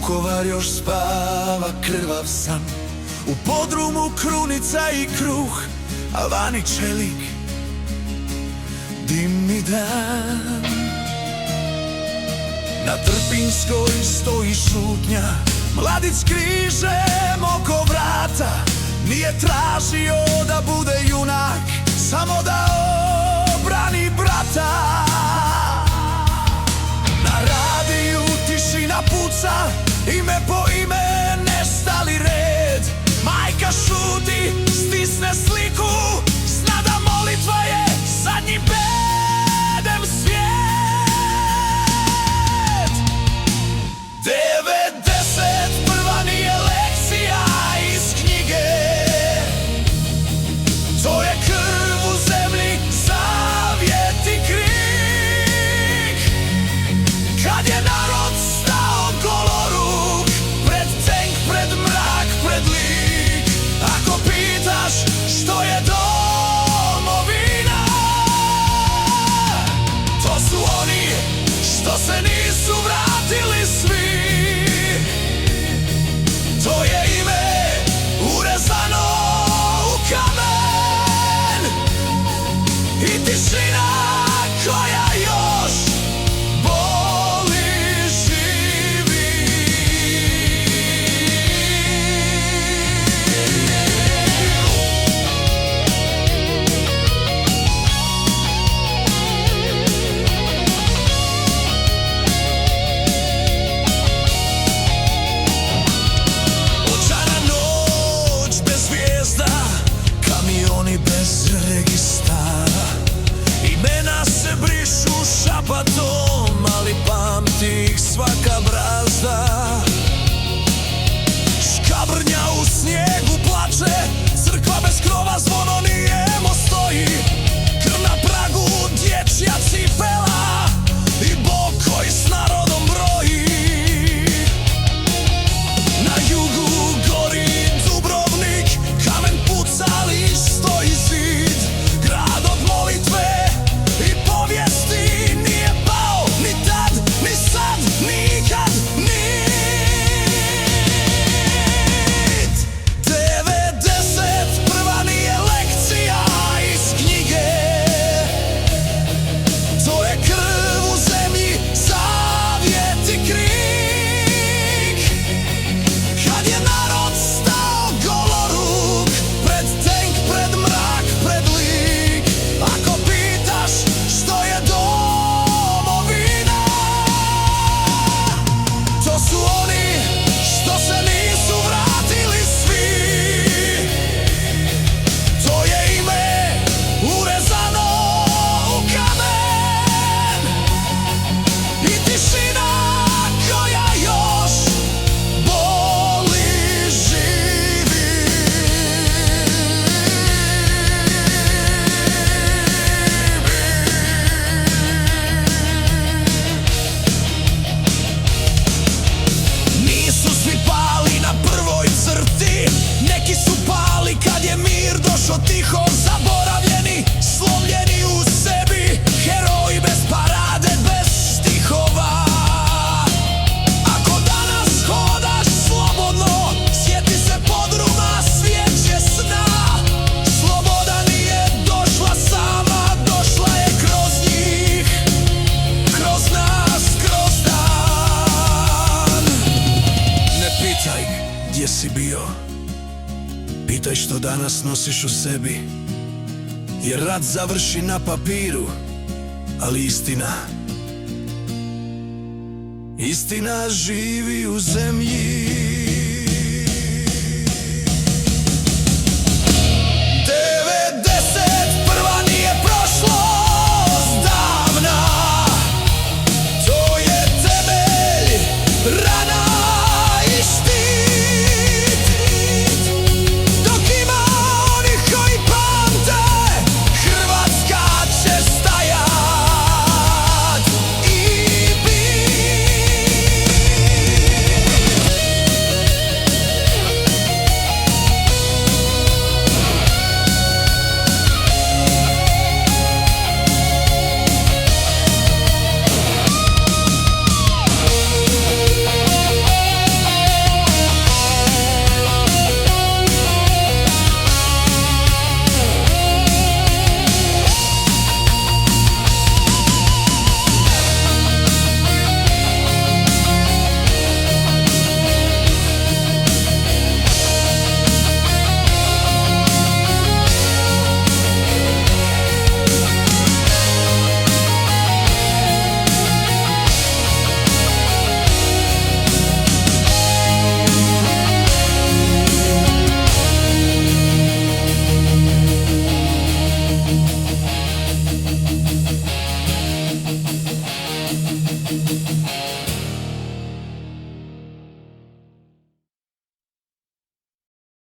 Vukovar još spava krvav san, u podrumu krunica i kruh, a vani čelik, dimni dan. Na Trpinskoj stoji šutnja, mladić s križem oko vrata. Nije tražio da bude junak, samo da obrani brata. Na radiju tišina puca, ime po ime nestali red. Majka šuti, stisne sliku, zna da molitva je zadnji bedem svijet. 91. nije lekcija iz knjige, to je krv u zemlji, zavjet i krik. Kad je narod stao goloruk, pred tenk, pred mrak, pred lik. Ako pitaš što je domovina, to su oni što se nisu vratili svi. To je ime urezano u kamen i tišina koja još boli živi. Očajna noć bez zvijezda, kamioni bez registara. Imena se brišu šapatom, ali pamti ih svaka brazda. Škabrnja u snijegu plače, crkva bez krova, zvono nijemo stoji. Krv na pragu, dječja cipela i Bog koji s narodom broji. Na jugu gori Dubrovnik, kamen puca, ali stoji zid. Grad od molitve i povijesti nije pao ni tad, ni sad, nikad, nit. 91. nije lekcija iz knjige, to je krv u zemlji, zavjet i krik. Kad je narod stao goloruk, pred tenk, pred mrak, pred lik. Ako pitaš što je domovina, to su oni što se nisu vratili svi. To je ime urezano u kamen i tišina koja još boli živi. Nisu svi pali na prvoj crti, neki su pali kad je mir došao tiho. Zaboravljeni, slomljeni u sebi, heroji bez parade, bez stihova. Ako danas hodaš slobodno, sjeti se podruma, svijeće sna. Sloboda nije došla sama, došla je kroz njih, kroz nas, kroz dan. Ne pitaj gdje si bio, pitaj što danas nosiš u sebi. Jer rat završi na papiru, ali istina živi u zemlji.